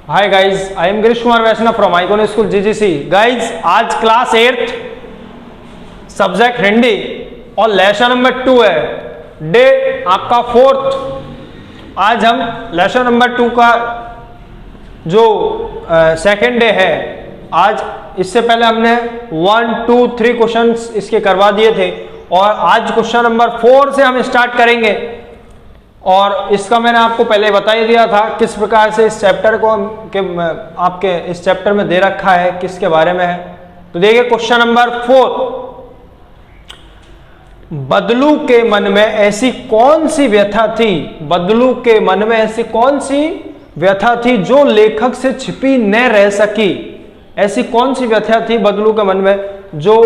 Hi guys, I am Girish Kumar Vaishnav from Icon school GGC. Guys, आज class 8 subject Hindi और lesson number 2 है। Day आपका 4th। आज हम लेसन नंबर 2 का जो सेकेंड डे है, आज इससे पहले हमने 1, 2, 3 क्वेश्चंस इसके करवा दिए थे और आज क्वेश्चन नंबर 4 से हम स्टार्ट करेंगे। और इसका मैंने आपको पहले बता ही दिया था किस प्रकार से इस चैप्टर को आपके इस चैप्टर में दे रखा है, किसके बारे में है। तो देखिए क्वेश्चन नंबर 4, बदलू के मन में ऐसी कौन सी व्यथा थी, बदलू के मन में ऐसी कौन सी व्यथा थी जो लेखक से छिपी न रह सकी। ऐसी कौन सी व्यथा थी बदलू के मन में जो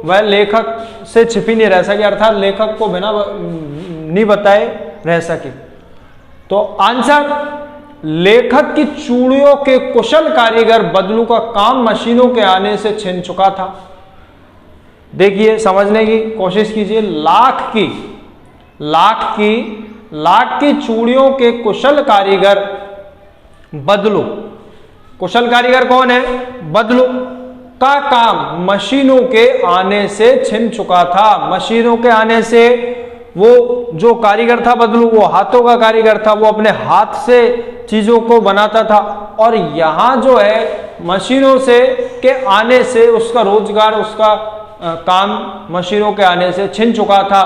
वह लेखक से छिपी नहीं रह सकी, अर्थात लेखक को बिना नहीं बताए रह सके। तो आंसर, लेखक की चूड़ियों के कुशल कारीगर बदलू का काम मशीनों के आने से छिन चुका था। देखिए, समझने की कोशिश कीजिए। लाख की चूड़ियों के कुशल कारीगर बदलू, कुशल कारीगर कौन है? बदलू का काम मशीनों के आने से छिन चुका था। मशीनों के आने से वो जो कारीगर था बदलू, वो हाथों का कारीगर था, वो अपने हाथ से चीजों को बनाता था। और यहां जो है मशीनों से के आने से उसका रोजगार, उसका काम मशीनों के आने से छिन चुका था।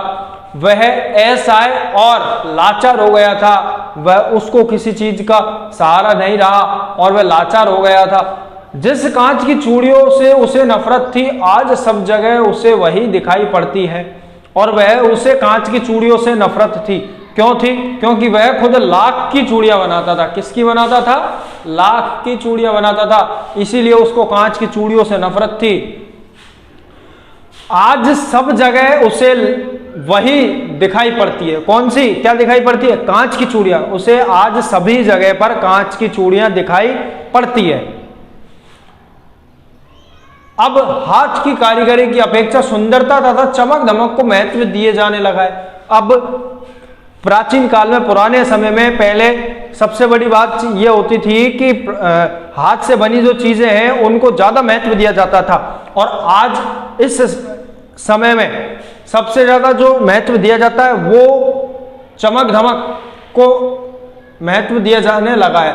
वह असहाय और लाचार हो गया था। वह उसको किसी चीज का सहारा नहीं रहा और वह लाचार हो गया था। जिस कांच की चूड़ियों से उसे नफरत थी, आज सब जगह उसे वही दिखाई पड़ती है। और वह उसे कांच की चूड़ियों से नफरत थी। क्यों थी? क्योंकि वह खुद लाख की चूड़ियां बनाता था। किसकी बनाता था? लाख की चूड़ियां बनाता था, इसीलिए उसको कांच की चूड़ियों से नफरत थी। आज सब जगह उसे वही दिखाई पड़ती है। कौन सी? क्या दिखाई पड़ती है? कांच की चूड़ियां। उसे आज सभी जगह पर कांच की चूड़ियां दिखाई पड़ती है। अब हाथ की कारीगरी की अपेक्षा सुंदरता तथा चमक धमक को महत्व दिए जाने लगा है। अब प्राचीन काल में, पुराने समय में पहले सबसे बड़ी बात यह होती थी कि हाथ से बनी जो चीजें हैं उनको ज्यादा महत्व दिया जाता था। और आज इस समय में सबसे ज्यादा जो महत्व दिया जाता है वो चमक धमक को महत्व दिया जाने लगा है।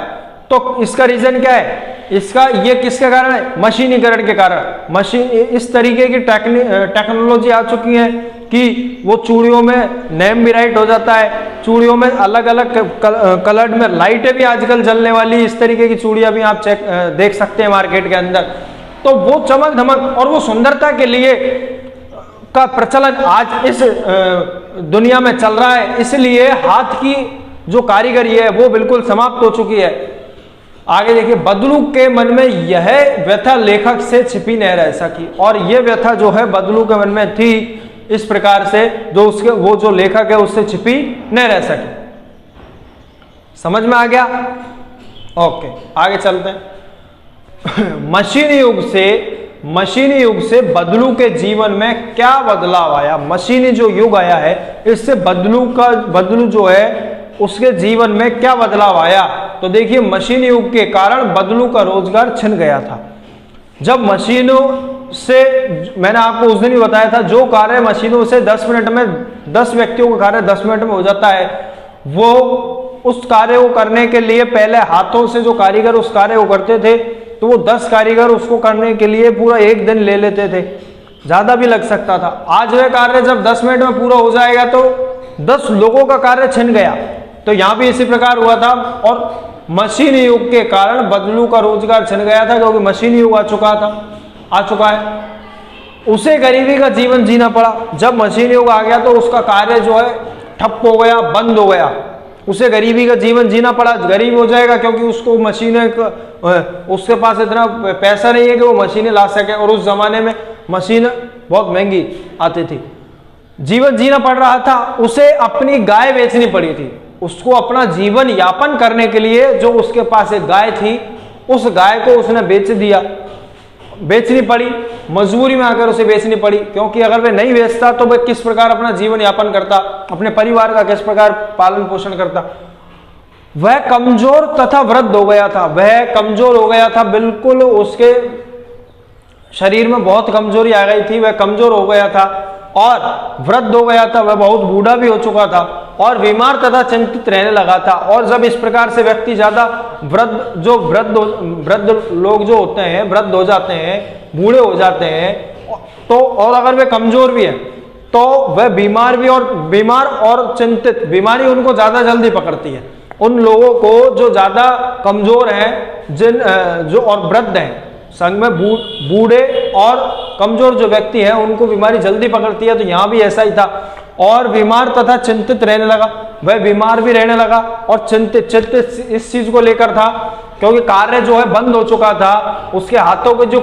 तो इसका रीजन क्या है? इसका ये किसके कारण है? मशीनीकरण के कारण। इस तरीके की टेक्नोलॉजी आ चुकी है कि वो चूड़ियों में नेम भी राइट हो जाता है। चूड़ियों में अलग अलग कलर्ड में लाइटें भी आजकल जलने वाली, इस तरीके की चूड़ियां भी आप देख सकते हैं मार्केट के अंदर। तो वो चमक धमक और वो सुंदरता के लिए का प्रचलन आज इस दुनिया में चल रहा है। इसलिए हाथ की जो कारीगरी है वो बिल्कुल समाप्त हो चुकी है। आगे देखिए, बदलू के मन में यह व्यथा लेखक से छिपी नहीं रह सकी। और यह व्यथा जो है बदलू के मन में थी इस प्रकार से, जो उसके वो जो लेखक है उससे छिपी नहीं रह सकी। समझ में आ गया? ओके, आगे चलते हैं। मशीनी युग से बदलू के जीवन में क्या बदलाव आया? मशीनी जो युग आया है इससे बदलू जो है उसके जीवन में क्या बदलाव आया? तो देखिए, मशीनी युग के कारण बदलू का रोजगार छिन गया था। जब मशीनों से, मैंने आपको उस दिन ही बताया था, जो कार्य मशीनों से 10 मिनट में 10 व्यक्तियों का कार्य 10 मिनट में हो जाता है, वो उस कार्य को करने के लिए पहले हाथों से जो कारीगर उस कार्य को करते थे, तो वो 10 कारीगर उसको करने के लिए पूरा 1 दिन ले लेते थे, ज्यादा भी लग सकता था। आज वह कार्य जब 10 मिनट में पूरा हो जाएगा तो 10 लोगों का कार्य छिन गया। तो यहां भी इसी प्रकार हुआ था। और मशीनी युग के कारण बदलू का रोजगार छिन गया था, क्योंकि मशीनी युग आ चुका है। उसे गरीबी का जीवन जीना पड़ा। जब मशीनी युग आ गया तो उसका कार्य जो है ठप हो गया, बंद हो गया। उसे गरीबी का जीवन जीना पड़ा। गरीब हो जाएगा क्योंकि उसको उसके पास इतना पैसा नहीं है कि वो मशीनें ला सके। और उस जमाने में मशीन बहुत महंगी आती थी। जीवन जीना पड़ रहा था। उसे अपनी गाय बेचनी पड़ी थी। उसको अपना जीवन यापन करने के लिए जो उसके पास एक गाय थी, उस गाय को उसने बेचनी पड़ी। मजबूरी में आकर उसे बेचनी पड़ी, क्योंकि अगर वह नहीं बेचता तो वह किस प्रकार अपना जीवन यापन करता, अपने परिवार का किस प्रकार पालन पोषण करता। वह कमजोर तथा वृद्ध हो गया था। वह कमजोर हो गया था, बिल्कुल उसके शरीर में बहुत कमजोरी आ गई थी, वह कमजोर हो गया था और वृद्ध हो गया था, वह बहुत बूढ़ा भी हो चुका था और बीमार तथा चिंतित रहने लगा था। और जब इस प्रकार से व्यक्ति ज्यादा वृद्ध लोग जो होते हैं, वृद्ध हो जाते हैं, बूढ़े हो जाते हैं, तो और अगर वे कमजोर भी है तो वह बीमार और चिंतित, बीमारी उनको ज्यादा जल्दी पकड़ती है। उन लोगों को जो ज्यादा कमजोर हैं, जो और वृद्ध हैं, संग में बूढ़े और कमजोर जो व्यक्ति हैं, उनको बीमारी जल्दी पकड़ती है। तो यहां भी ऐसा ही था। और बीमार तथा चिंतित रहने लगा, वह बीमार भी रहने लगा और चिंतित इस चीज को लेकर था क्योंकि कार्य जो है बंद हो चुका था। उसके हाथों के जो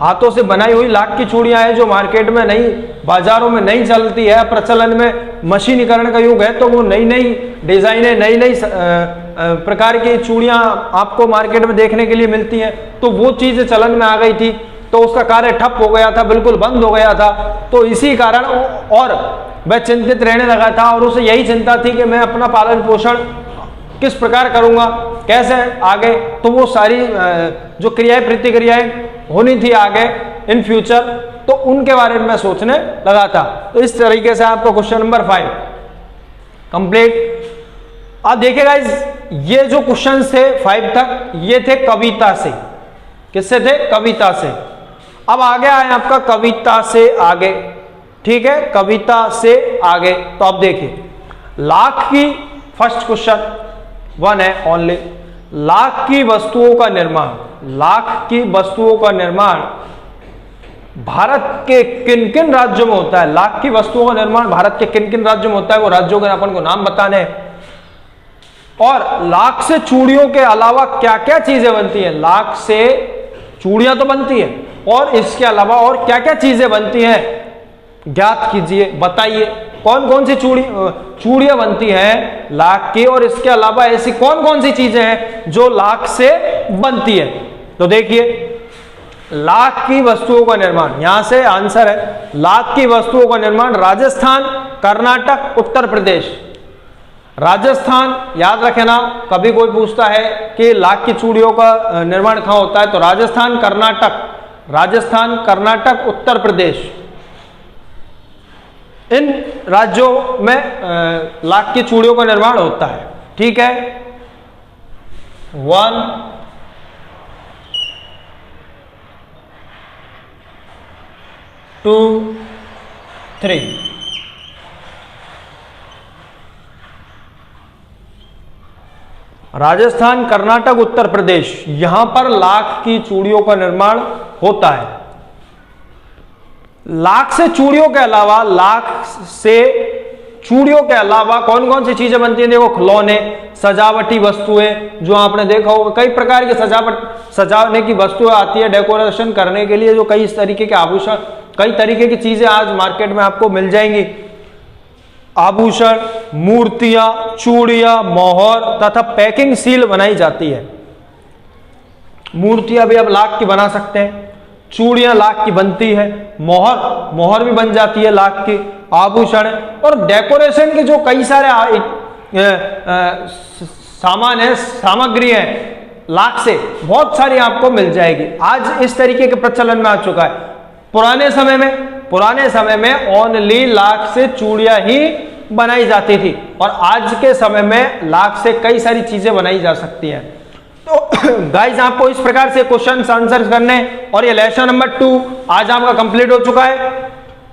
हाथों से बनाई हुई लाख की चूड़ियां हैं, जो मार्केट में नहीं, बाजारों में नहीं चलती है, प्रचलन में मशीनीकरण का युग है, तो वो नई नई डिजाइनें, नई नई प्रकार की चूड़ियां आपको मार्केट में देखने के लिए मिलती हैं। तो वो चीजें चलन में आ गई थी, तो उसका कार्य ठप हो गया था, बिल्कुल बंद हो गया था। तो इसी कारण और वह चिंतित रहने लगा था और उसे यही चिंता थी कि मैं अपना पालन पोषण किस प्रकार करूंगा, कैसे आगे। तो वो सारी जो क्रियाएं प्रतिक्रियाएं होनी थी आगे इन फ्यूचर, तो उनके बारे में मैं सोचने लगा था। तो इस तरीके से आपका क्वेश्चन नंबर 5 कंप्लीट। अब देखिए गाइस, ये जो क्वेश्चन थे 5 तक, ये थे कविता से। किससे थे? कविता से। अब आगे आए आपका कविता से आगे, ठीक है, कविता से आगे। तो अब देखिए, लाख की फर्स्ट क्वेश्चन 1 है ओनली, लाख की वस्तुओं का निर्माण, लाख की वस्तुओं का निर्माण भारत के किन किन राज्यों में होता है? लाख की वस्तुओं का निर्माण भारत के किन किन राज्यों में होता है, वो राज्यों के अपन को नाम बताने हैं। और लाख से चूड़ियों के अलावा क्या क्या चीजें बनती हैं? लाख से चूड़ियां तो बनती है, और इसके अलावा और क्या क्या चीजें बनती हैं? ज्ञात कीजिए, बताइए कौन कौन सी चूड़ियां बनती हैं लाख की, और इसके अलावा ऐसी कौन कौन सी चीजें हैं जो लाख से बनती है। तो देखिए, लाख की वस्तुओं का निर्माण, यहां से आंसर है लाख की वस्तुओं का निर्माण राजस्थान, कर्नाटक, उत्तर प्रदेश। राजस्थान याद रखना, कभी कोई पूछता है कि लाख की चूड़ियों का निर्माण कहां होता है, तो राजस्थान, कर्नाटक, उत्तर प्रदेश, इन राज्यों में लाख की चूड़ियों का निर्माण होता है। ठीक है, 1 2 3। राजस्थान, कर्नाटक, उत्तर प्रदेश, यहां पर लाख की चूड़ियों का निर्माण होता है। लाख से चूड़ियों के अलावा, लाख से चूड़ियों के अलावा कौन कौन सी चीजें बनती हैं? देखो, खिलौने, सजावटी वस्तुएं, जो आपने देखा होगा कई प्रकार की सजाने की वस्तुएं आती है डेकोरेशन करने के लिए, जो कई तरीके के आभूषण, कई तरीके की चीजें आज मार्केट में आपको मिल जाएंगी। आभूषण, मूर्तियां, चूड़ियां, मोहर तथा पैकिंग सील बनाई जाती है। मूर्तियां भी अब लाख की बना सकते हैं, चूड़ियां लाख की बनती है, मोहर भी बन जाती है लाख की, आभूषण, और डेकोरेशन के जो कई सारे सामान है, सामग्री है, लाख से बहुत सारी आपको मिल जाएगी। आज इस तरीके के प्रचलन में आ चुका है। पुराने समय में ओनली लाख से चूड़ियां ही बनाई जाती थी, और आज के समय में लाख से कई सारी चीजें बनाई जा सकती हैं। तो गाइस, आपको इस प्रकार से क्वेश्चन आंसर करने, और ये लेसन नंबर 2 आज आपका कंप्लीट हो चुका है।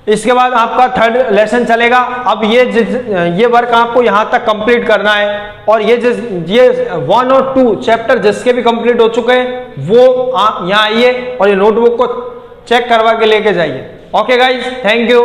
इसके बाद आपका 3rd लेसन चलेगा। अब ये वर्क आपको यहां तक कंप्लीट करना है, और ये 1 और 2 चैप्टर जिसके भी कंप्लीट हो चुके हैं वो यहाँ आइए और ये नोटबुक को चेक करवा के लेके जाइए। Okay guys, thank you.